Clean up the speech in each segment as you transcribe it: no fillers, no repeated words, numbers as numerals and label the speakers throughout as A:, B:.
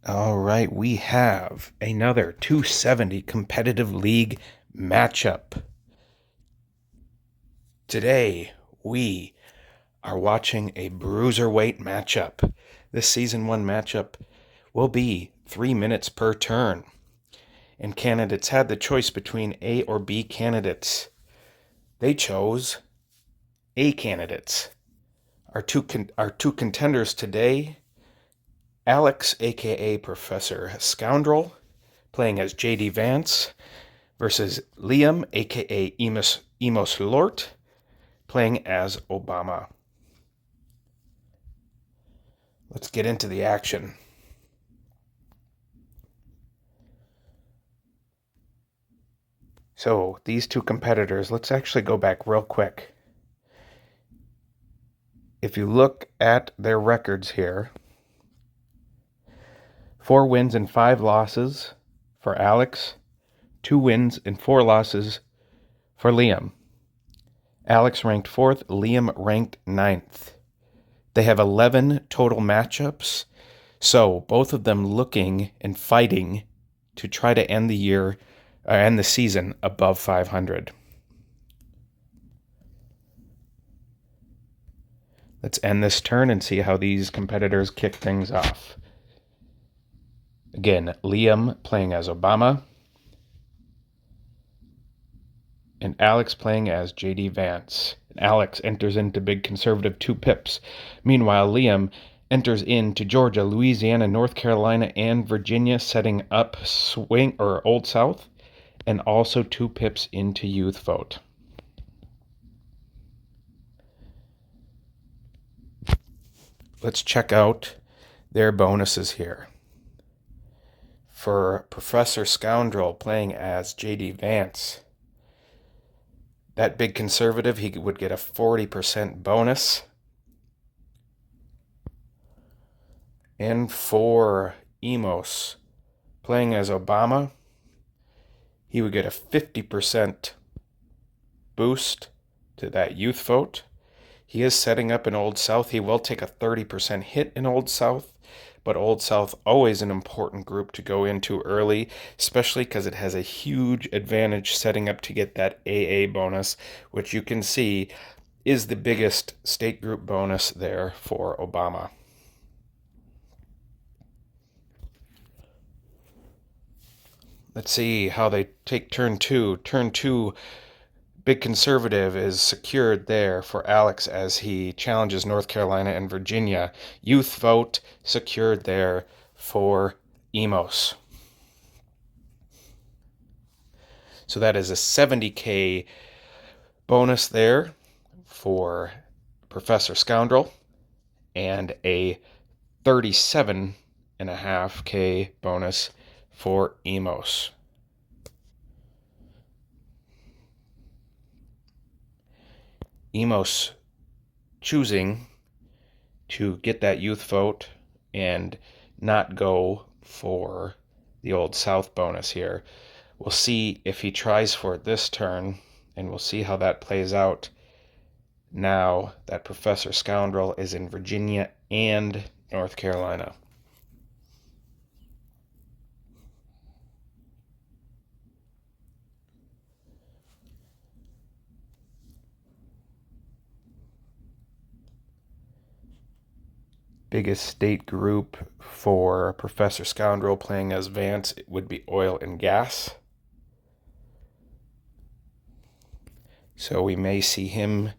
A: All right, we have another 270 competitive league matchup. Today, we are watching a bruiserweight matchup. This season 1 matchup will be 3 minutes per turn. And candidates had the choice between A or B candidates. They chose A candidates. Our two contenders today, Alex, aka Professor Scoundrel, playing as JD Vance, versus Liam, aka Emos Llort, playing as Obama. Let's get into the action. So, these two competitors, let's actually go back real quick. If you look at their records here, 4 wins and 5 losses for Alex, 2 wins and 4 losses for Liam. Alex ranked 4th, Liam ranked 9th. They have 11 total matchups, so both of them looking and fighting to try to end the season above 500. Let's end this turn and see how these competitors kick things off. Again, Liam playing as Obama, and Alex playing as JD Vance. And Alex enters into big conservative 2 pips. Meanwhile, Liam enters into Georgia, Louisiana, North Carolina, and Virginia, setting up swing or Old South, and also 2 pips into youth vote. Let's check out their bonuses here. For Professor Scoundrel playing as JD Vance, that big conservative, he would get a 40% bonus. And for Emos playing as Obama, he would get a 50% boost to that youth vote. He is setting up in Old South. He will take a 30% hit in Old South, but Old South always an important group to go into early, especially because it has a huge advantage setting up to get that AA bonus, which you can see is the biggest state group bonus there for Obama. Let's see how they take turn 2. Turn 2, big conservative is secured there for Alex as he challenges North Carolina and Virginia. Youth vote secured there for Emos. So that is a 70K bonus there for Professor Scoundrel and a 37.5K bonus for Emos. Emos choosing to get that youth vote and not go for the Old South bonus here. We'll see if he tries for it this turn, and we'll see how that plays out now that Professor Scoundrel is in Virginia and North Carolina. Biggest state group for Professor Scoundrel playing as Vance would be oil and gas. So we may see him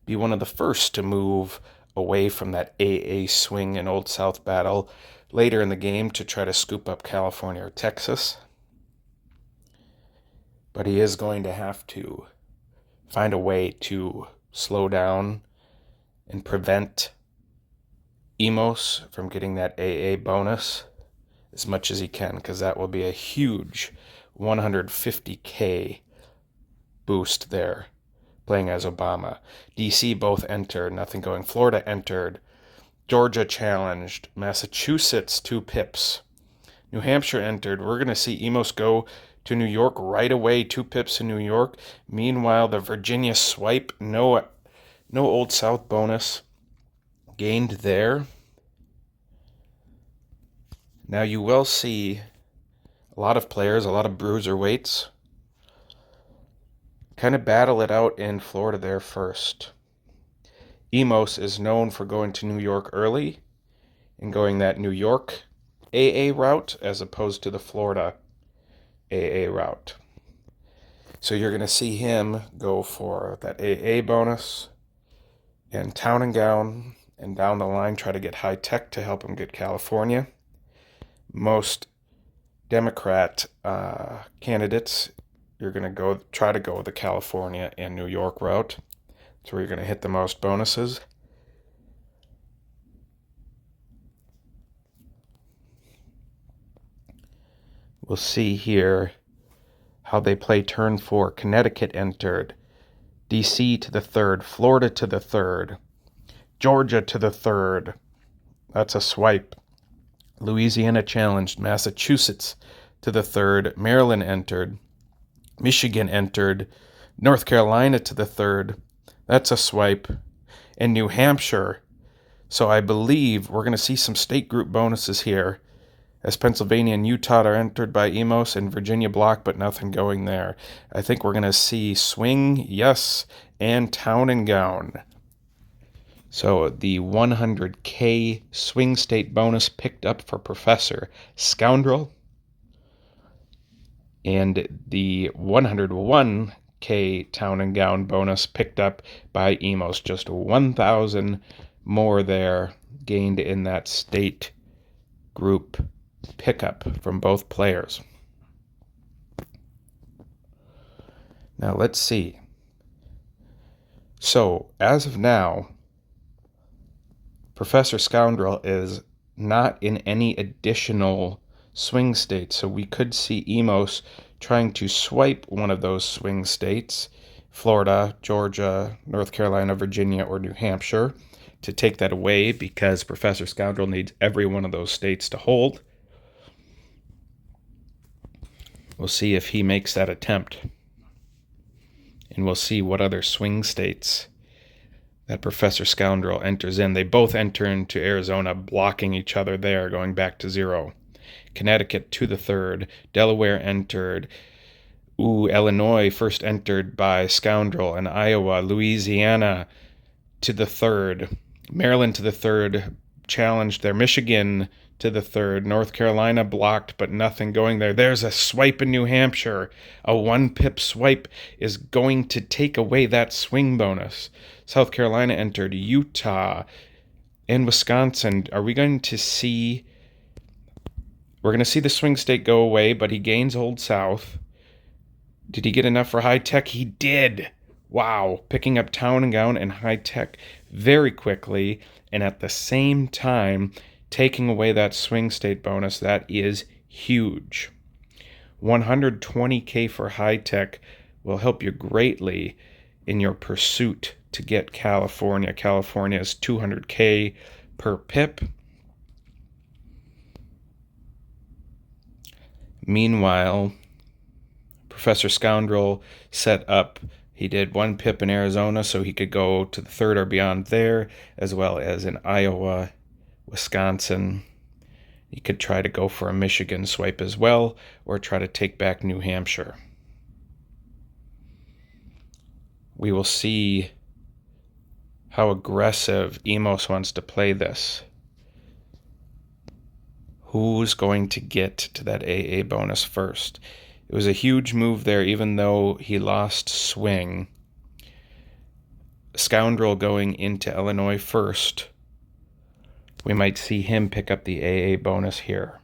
A: be one of the first to move away from that AA swing and Old South battle later in the game to try to scoop up California or Texas. But he is going to have to find a way to slow down and prevent Emos from getting that AA bonus as much as he can, because that will be a huge 150K boost there playing as Obama. DC both entered, nothing going. Florida entered. Georgia challenged. Massachusetts 2 pips. New Hampshire entered. We're going to see Emos go to New York right away, 2 pips in New York. Meanwhile, the Virginia swipe, no Old South bonus gained there. Now you will see a lot of players, a lot of bruiserweights, kind of battle it out in Florida there first. Emos is known for going to New York early and going that New York AA route as opposed to the Florida AA route. So you're going to see him go for that AA bonus and Town and Gown, and down the line try to get High Tech to help him get California. Most Democrat candidates, you're going to try to go the California and New York route. That's where you're going to hit the most bonuses. We'll see here how they play turn 4. Connecticut entered. DC to the 3rd. Florida to the 3rd. Georgia to the 3rd. That's a swipe. Louisiana challenged. Massachusetts to the 3rd. Maryland entered. Michigan entered. North Carolina to the 3rd. That's a swipe. And New Hampshire. So I believe we're going to see some state group bonuses here, as Pennsylvania and Utah are entered by Emos, and Virginia blocked, but nothing going there. I think we're going to see swing, yes, and Town and Gown. So the 100K swing state bonus picked up for Professor Scoundrel, and the 101K Town and Gown bonus picked up by Emos. Just 1,000 more there gained in that state group pickup from both players. Now let's see. So as of now, Professor Scoundrel is not in any additional swing states, so we could see Emos trying to swipe one of those swing states, Florida, Georgia, North Carolina, Virginia, or New Hampshire, to take that away, because Professor Scoundrel needs every one of those states to hold. We'll see if he makes that attempt. And we'll see what other swing states that Professor Scoundrel enters in. They both enter into Arizona, blocking each other there, going back to 0. Connecticut to the 3rd. Delaware entered. Illinois first entered by Scoundrel, and Iowa. Louisiana to the 3rd. Maryland to the 3rd, challenged there. Michigan to the 3rd. North Carolina blocked, but nothing going there. There's a swipe in New Hampshire. A 1-pip swipe is going to take away that swing bonus. South Carolina entered. Utah and Wisconsin. Are we going to see... We're going to see the swing state go away, but he gains Old South. Did he get enough for High Tech? He did. Wow. Picking up Town and Gown and High Tech very quickly, and at the same time taking away that swing state bonus. That is huge. 120K for High Tech will help you greatly in your pursuit to get California. California is 200K per pip. Meanwhile, Professor Scoundrel set up, he did 1 pip in Arizona so he could go to the 3rd or beyond there, as well as in Iowa, Wisconsin. He could try to go for a Michigan swipe as well, or try to take back New Hampshire. We will see how aggressive Emos wants to play this. Who's going to get to that AA bonus first? It was a huge move there, even though he lost swing. Scoundrel going into Illinois first. We might see him pick up the AA bonus here,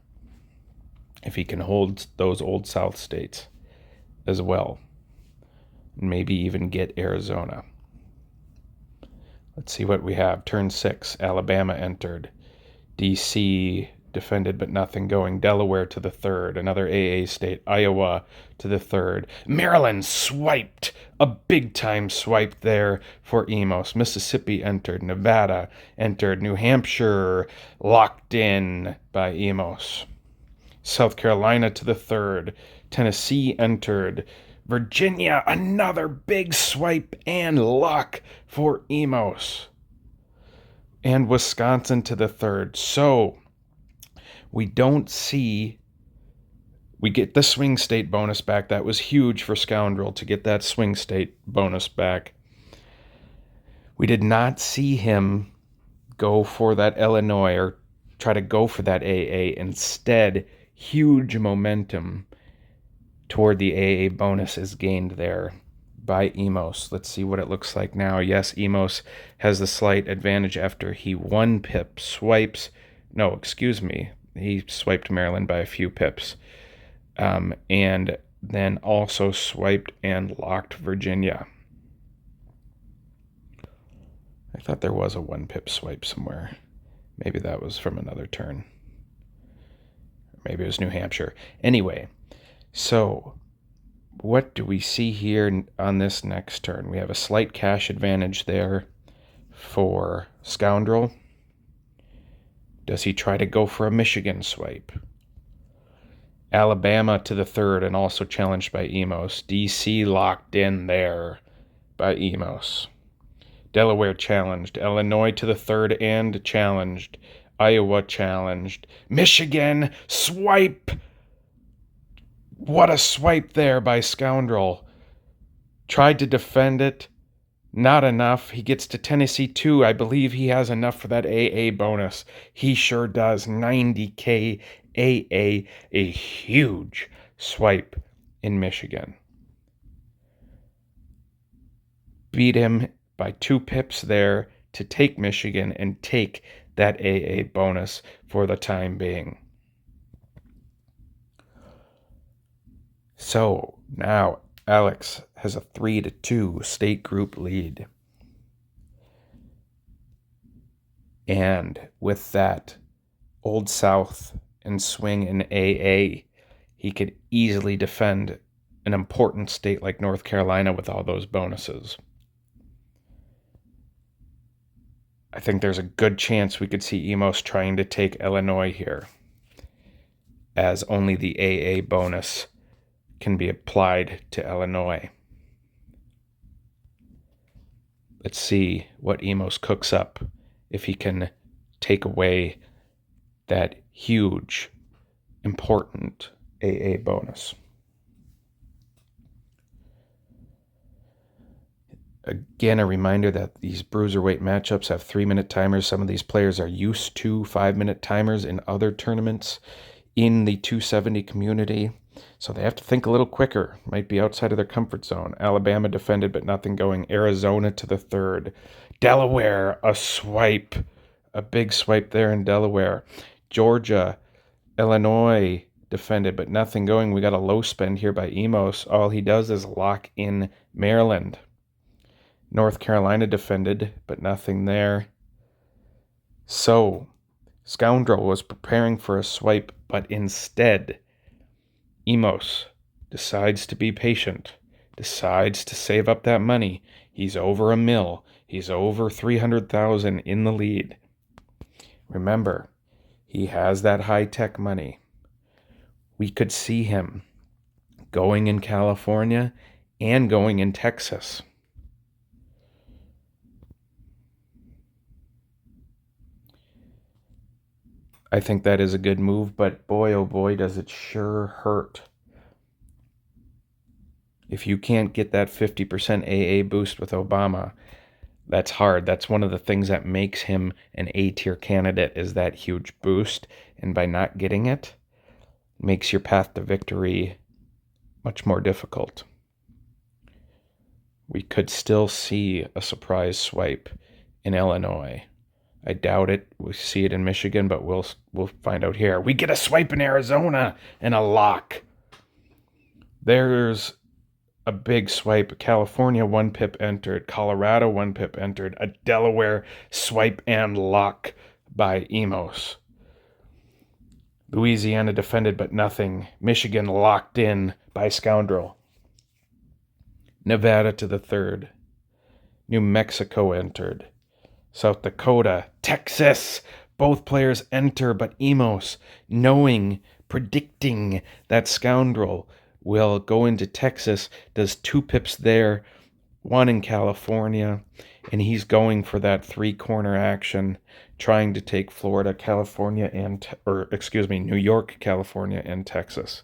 A: if he can hold those Old South states as well. Maybe even get Arizona. Let's see what we have. Turn 6, Alabama entered. DC defended but nothing going. Delaware to the 3rd, another AA state. Iowa to the 3rd. Maryland swiped, a big-time swipe there for Emos. Mississippi entered. Nevada entered. New Hampshire locked in by Emos. South Carolina to the 3rd. Tennessee entered. Virginia, another big swipe and luck for Emos. And Wisconsin to the 3rd. So We don't see... We get the swing state bonus back. That was huge for Scoundrel to get that swing state bonus back. We did not see him go for that Illinois or try to go for that AA. Instead, huge momentum toward the AA bonus is gained there by Emos. Let's see what it looks like now. Yes, Emos has the slight advantage after he 1 pip swipes. No, excuse me. He swiped Maryland by a few pips. And then also swiped and locked Virginia. I thought there was a 1 pip swipe somewhere. Maybe that was from another turn. Maybe it was New Hampshire. Anyway, so what do we see here on this next turn? We have a slight cash advantage there for Scoundrel. Does he try to go for a Michigan swipe? Alabama to the 3rd and also challenged by Emos. DC locked in there by Emos. Delaware challenged. Illinois to the 3rd and challenged. Iowa challenged. Michigan swipe. What a swipe there by Scoundrel. Tried to defend it. Not enough. He gets to Tennessee too. I believe he has enough for that AA bonus. He sure does. 90K AA, a huge swipe in Michigan. Beat him by 2 pips there to take Michigan and take that AA bonus for the time being. So now Alex has a 3-2 state group lead. And with that, Old South and swing in AA, he could easily defend an important state like North Carolina with all those bonuses. I think there's a good chance we could see Emos trying to take Illinois here, as only the AA bonus can be applied to Illinois. Let's see what Emos cooks up if he can take away that huge, important AA bonus. Again, a reminder that these Bruiserweight matchups have 3-minute timers. Some of these players are used to 5-minute timers in other tournaments in the 270 community, so they have to think a little quicker. Might be outside of their comfort zone. Alabama defended, but nothing going. Arizona to the 3rd. Delaware, a swipe. A big swipe there in Delaware. Georgia, Illinois defended, but nothing going. We got a low spend here by Emos. All he does is lock in Maryland. North Carolina defended, but nothing there. So, Scoundrel was preparing for a swipe, but instead, Emos decides to be patient, decides to save up that money. He's over $1 million. He's over 300,000 in the lead. Remember, he has that high-tech money. We could see him going in California and going in Texas. I think that is a good move, but boy, oh boy, does it sure hurt. If you can't get that 50% AA boost with Obama, that's hard. That's one of the things that makes him an A-tier candidate, is that huge boost. And by not getting it, makes your path to victory much more difficult. We could still see a surprise swipe in Illinois. I doubt it. We see it in Michigan, but we'll find out here. We get a swipe in Arizona and a lock. There's a big swipe. California 1 pip entered. Colorado 1 pip entered. A Delaware swipe and lock by Emos. Louisiana defended but nothing. Michigan locked in by Scoundrel. Nevada to the 3rd. New Mexico entered. South Dakota, Texas. Both players enter, but Emos, knowing, predicting that Scoundrel will go into Texas, does 2 pips there, 1 in California, and he's going for that three-corner action, trying to take Florida, California, New York, California, and Texas.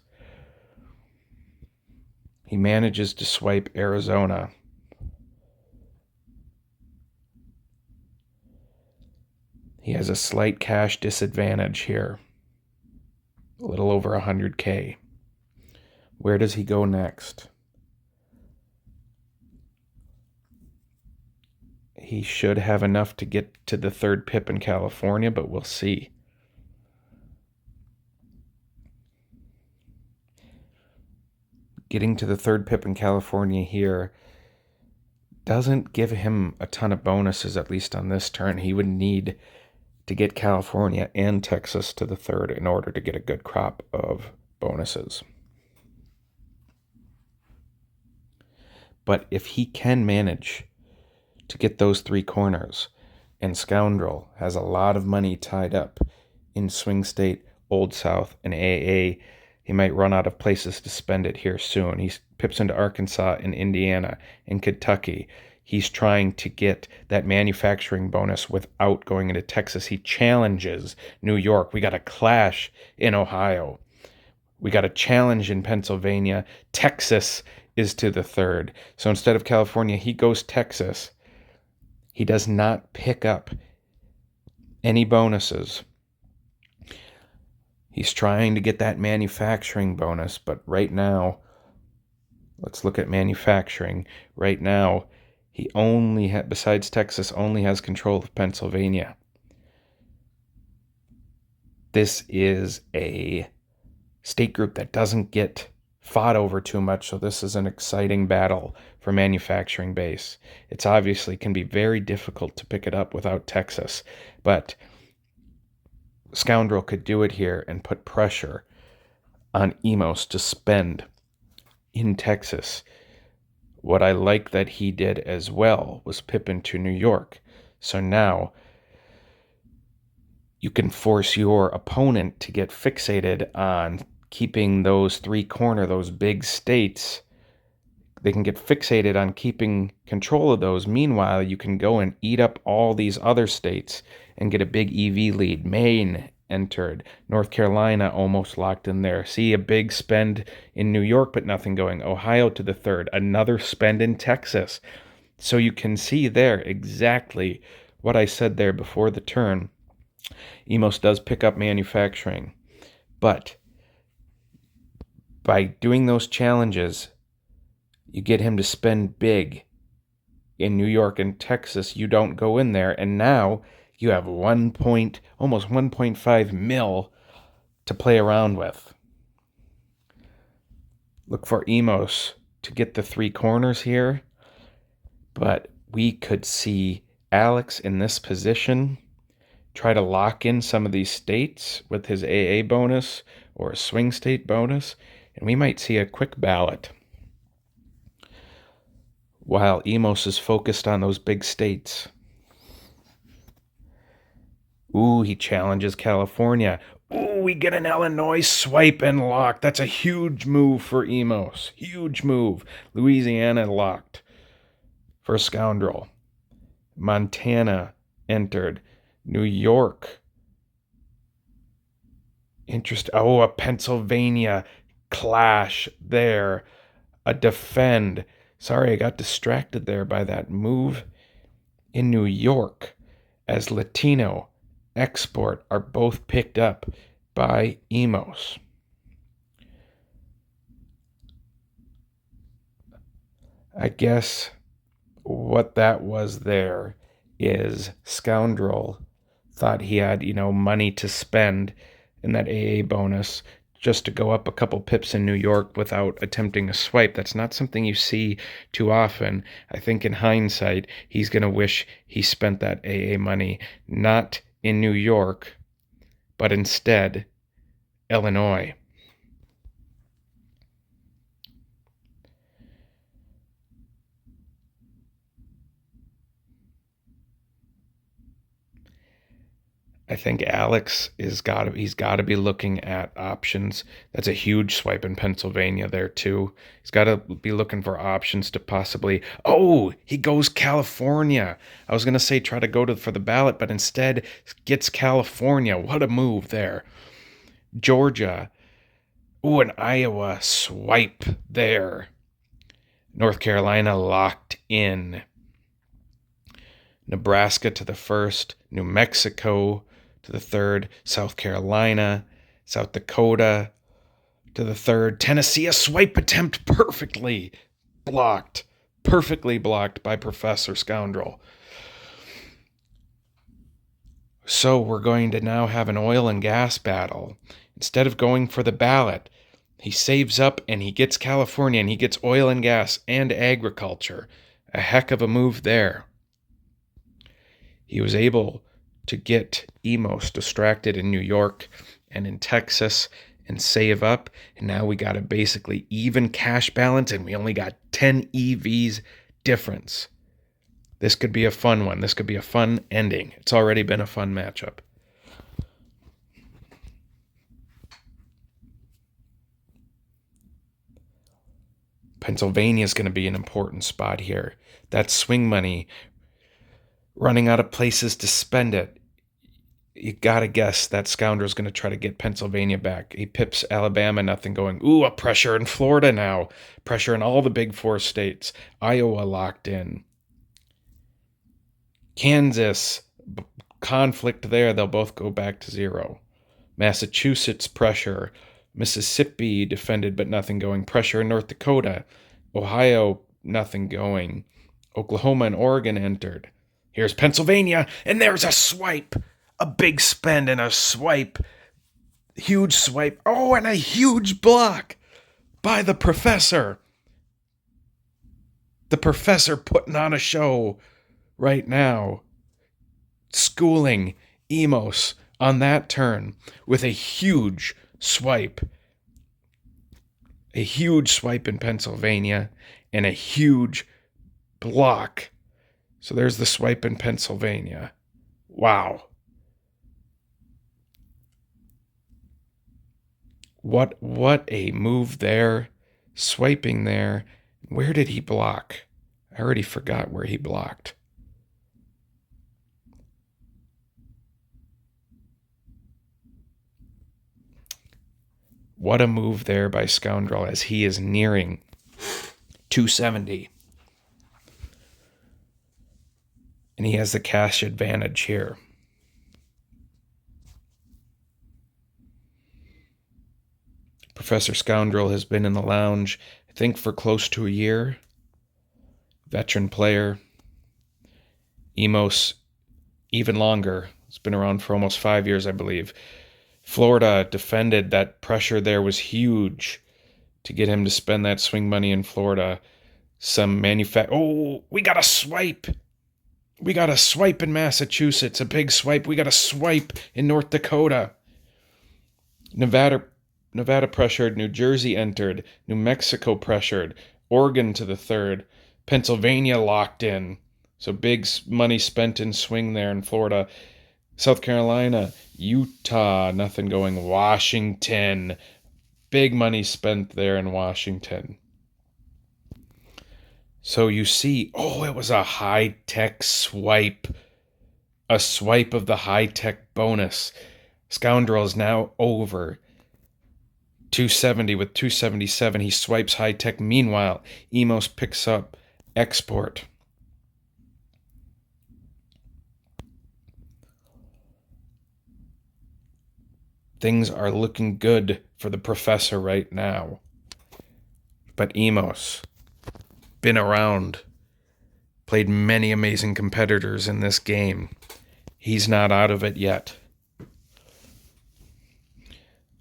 A: He manages to swipe Arizona. He has a slight cash disadvantage here. A little over 100K. Where does he go next? He should have enough to get to the third pip in California, but we'll see. Getting to the third pip in California here doesn't give him a ton of bonuses, at least on this turn. He would need to get California and Texas to the third in order to get a good crop of bonuses. But if he can manage to get those three corners, and Scoundrel has a lot of money tied up in Swing State, Old South, and AA, he might run out of places to spend it here soon. He pips into Arkansas and Indiana and Kentucky. He's trying to get that manufacturing bonus without going into Texas. He challenges New York. We got a clash in Ohio. We got a challenge in Pennsylvania. Texas is to the third. So instead of California, he goes Texas. He does not pick up any bonuses. He's trying to get that manufacturing bonus, but right now, let's look at manufacturing. Right now, he only besides Texas, only has control of Pennsylvania. This is a state group that doesn't get fought over too much, so this is an exciting battle for manufacturing base. It's obviously can be very difficult to pick it up without Texas, but Scoundrel could do it here and put pressure on Emos to spend in Texas. What I like that he did as well was pip into New York. So now you can force your opponent to get fixated on keeping those those big states. They can get fixated on keeping control of those. Meanwhile, you can go and eat up all these other states and get a big EV lead. Maine entered. North Carolina almost locked in there. See a big spend in New York, but nothing going. Ohio to the third. Another spend in Texas. So you can see there exactly what I said there before the turn. Emos does pick up manufacturing. But by doing those challenges, you get him to spend big in New York and Texas. You don't go in there, and now you have almost 1.5 mil to play around with. Look for Emos to get the three corners here, but we could see Alex in this position try to lock in some of these states with his AA bonus or a swing state bonus, and we might see a quick ballot while Emos is focused on those big states. Ooh, he challenges California. Ooh, we get an Illinois swipe and lock. That's a huge move for Emos. Huge move. Louisiana locked for Scoundrel. Montana entered. New York. A Pennsylvania clash there. A defend. Sorry, I got distracted there by that move in New York, as Latino export are both picked up by Emos. I guess what that was there is Scoundrel thought he had, money to spend in that AA bonus just to go up a couple pips in New York without attempting a swipe. That's not something you see too often. I think in hindsight, he's going to wish he spent that AA money not in New York, but instead Illinois. I think Alex he's got to be looking at options. That's a huge swipe in Pennsylvania there too. He's got to be looking for options to possibly. Oh, he goes California. I was gonna say try to go for the ballot, but instead gets California. What a move there. Georgia. Ooh, an Iowa swipe there. North Carolina locked in. Nebraska to the first. New Mexico to the third. South Carolina. South Dakota to the third. Tennessee, a swipe attempt perfectly blocked. Perfectly blocked by Professor Scoundrel. So we're going to now have an oil and gas battle. Instead of going for the ballot, he saves up and he gets California and he gets oil and gas and agriculture. A heck of a move there. He was able to get Emos distracted in New York and in Texas and save up. And now we got a basically even cash balance and we only got 10 EVs difference. This could be a fun one. This could be a fun ending. It's already been a fun matchup. Pennsylvania is going to be an important spot here. That swing money, running out of places to spend it. You got to guess that Scoundrel's going to try to get Pennsylvania back. He pips Alabama, nothing going. Ooh, a pressure in Florida now. Pressure in all the big four states. Iowa locked in. Kansas, conflict there. They'll both go back to 0. Massachusetts, pressure. Mississippi, defended but nothing going. Pressure in North Dakota. Ohio, nothing going. Oklahoma and Oregon entered. Here's Pennsylvania, and there's a swipe. A big spend and a swipe. Huge swipe. Oh, and a huge block by the professor. The professor putting on a show right now. Schooling Emos on that turn with a huge swipe. A huge swipe in Pennsylvania and a huge block. So there's the swipe in Pennsylvania. Wow. What a move there. Swiping there. Where did he block? I already forgot where he blocked. What a move there by Scoundrel as he is nearing 270. And he has the cash advantage here. Professor Scoundrel has been in the lounge, I think, for close to a year. Veteran player. Emos, even longer. It's been around for almost 5 years, I believe. Florida defended. That pressure there was huge to get him to spend that swing money in Florida. Oh, we got a swipe. We got a swipe in Massachusetts, a big swipe. We got a swipe in North Dakota. Nevada pressured. New Jersey entered. New Mexico pressured. Oregon to the third. Pennsylvania locked in. So big money spent in swing there in Florida. South Carolina, Utah, nothing going. Washington, big money spent there in Washington. So you see, it was a high-tech swipe. A swipe of the high-tech bonus. Scoundrel is now over 270 with 277. He swipes high-tech. Meanwhile, Emos picks up export. Things are looking good for the professor right now. But Emos, been around, played many amazing competitors in this game. He's not out of it yet.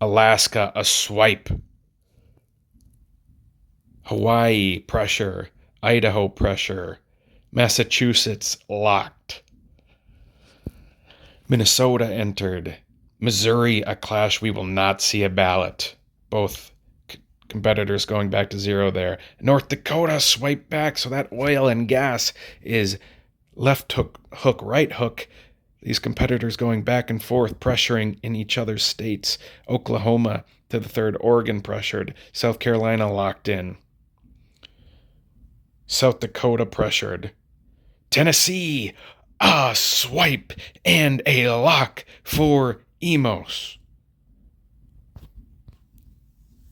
A: Alaska, a swipe. Hawaii, pressure. Idaho, pressure. Massachusetts, locked. Minnesota entered. Missouri, a clash we will not see a ballot. Both competitors going back to 0 there. North Dakota, swipe back, so that oil and gas is left hook, right hook. These competitors going back and forth, pressuring in each other's states. Oklahoma to the third, Oregon pressured, South Carolina locked in. South Dakota pressured. Tennessee, a swipe and a lock for Emos.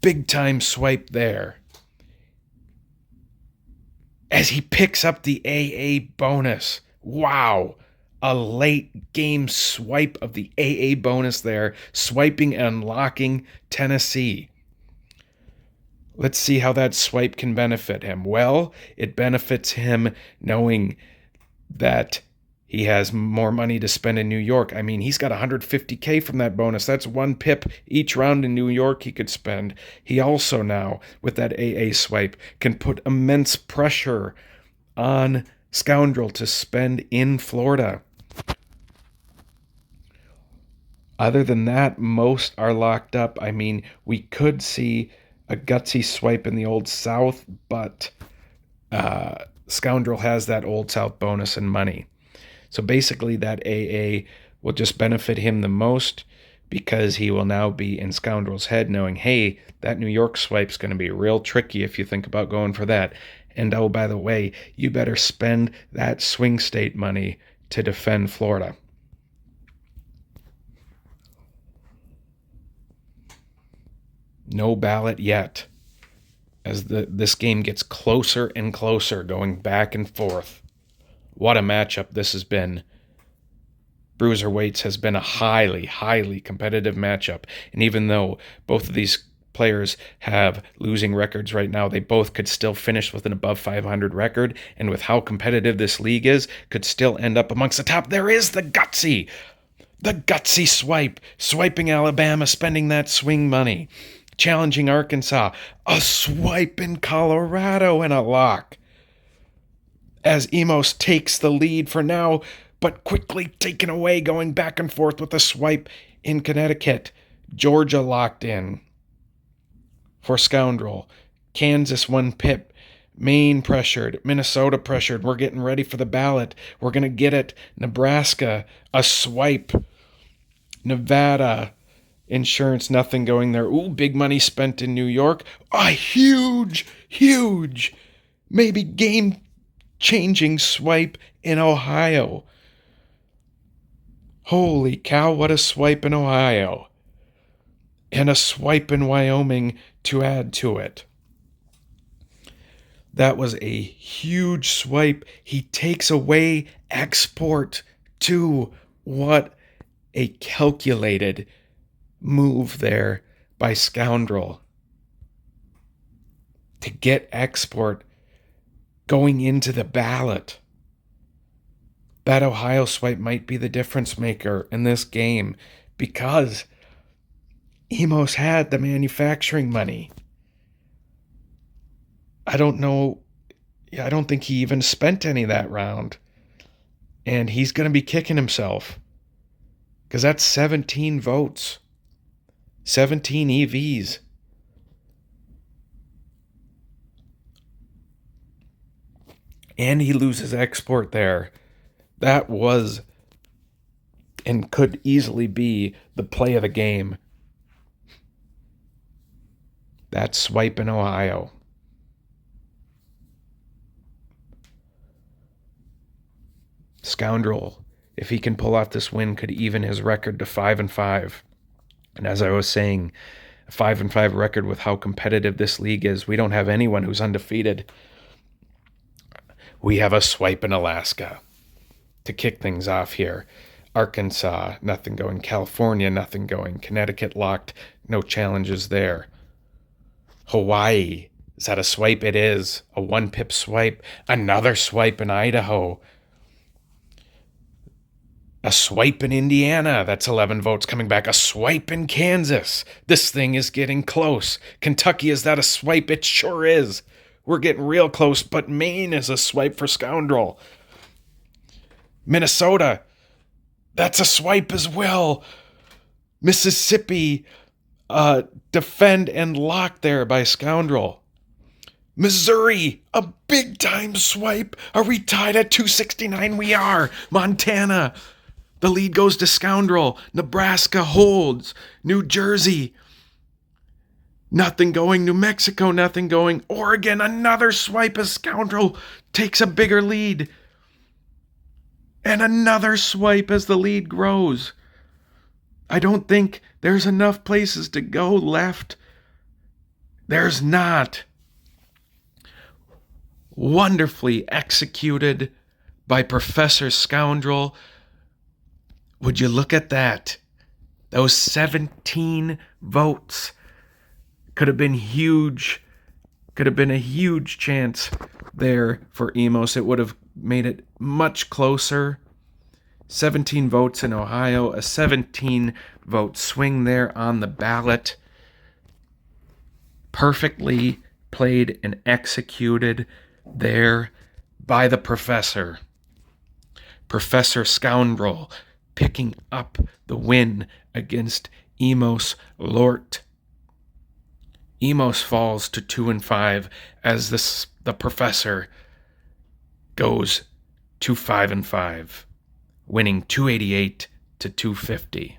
A: Big time swipe there. As he picks up the AA bonus. Wow. A late game swipe of the AA bonus there. Swiping and locking Tennessee. Let's see how that swipe can benefit him. Well, it benefits him knowing that he has more money to spend in New York. I mean, he's got $150K from that bonus. That's 1 pip each round in New York he could spend. He also now, with that AA swipe, can put immense pressure on Scoundrel to spend in Florida. Other than that, most are locked up. I mean, we could see a gutsy swipe in the Old South, but Scoundrel has that Old South bonus and money. So basically that AA will just benefit him the most because he will now be in Scoundrel's head knowing, hey, that New York swipe's going to be real tricky if you think about going for that. And oh, by the way, you better spend that swing state money to defend Florida. No ballot yet, as this game gets closer and closer, going back and forth. What a matchup this has been. Bruiserweights has been a highly, highly competitive matchup. And even though both of these players have losing records right now, they both could still finish with an above 500 record. And with how competitive this league is, could still end up amongst the top. There is the gutsy swipe. Swiping Alabama, spending that swing money. Challenging Arkansas. A swipe in Colorado and a lock. As Emos takes the lead for now, but quickly taken away, going back and forth with a swipe in Connecticut. Georgia locked in for Scoundrel. Kansas 1 pip. Maine pressured. Minnesota pressured. We're getting ready for the ballot. We're going to get it. Nebraska, a swipe. Nevada, insurance, nothing going there. Ooh, big money spent in New York. A huge, maybe game-changing swipe in Ohio. Holy cow, what a swipe in Ohio. And a swipe in Wyoming to add to it. That was a huge swipe. He takes away export to what a calculated move there by Scoundrel to get export going into the ballot. That Ohio swipe might be the difference maker in this game because Emos had the manufacturing money. I don't know. I don't think he even spent any that round. And he's going to be kicking himself because that's 17 votes. 17 EVs. And he loses export there. That was and could easily be the play of the game. That swipe in Ohio. Scoundrel, if he can pull off this win, could even his record to 5-5. And as I was saying, a 5-5 record with how competitive this league is. We don't have anyone who's undefeated. We have a swipe in Alaska to kick things off here. Arkansas, nothing going. California, nothing going. Connecticut locked, no challenges there. Hawaii, is that a swipe? It is. A 1-pip swipe. Another swipe in Idaho. A swipe in Indiana. That's 11 votes coming back. A swipe in Kansas. This thing is getting close. Kentucky, is that a swipe? It sure is. We're getting real close, but Maine is a swipe for Scoundrel. Minnesota, that's a swipe as well. Mississippi, defend and lock there by Scoundrel. Missouri, a big-time swipe. Are we tied at 269? We are. Montana, The lead goes to Scoundrel. Nebraska holds. New Jersey, nothing going. New Mexico, nothing going. Oregon, another swipe as Scoundrel takes a bigger lead. And another swipe as the lead grows. I don't think there's enough places to go left. There's not. Wonderfully executed by Professor Scoundrel. Would you look at that? Those 17 votes could have been huge. Could have been a huge chance there for Emos. It would have made it much closer. 17 votes in Ohio, a 17-vote swing there on the ballot. Perfectly played and executed there by the professor. Professor Scoundrel picking up the win against Emos Llort. Emos falls to 2-5 as the professor goes to 5-5, winning 288 to 250.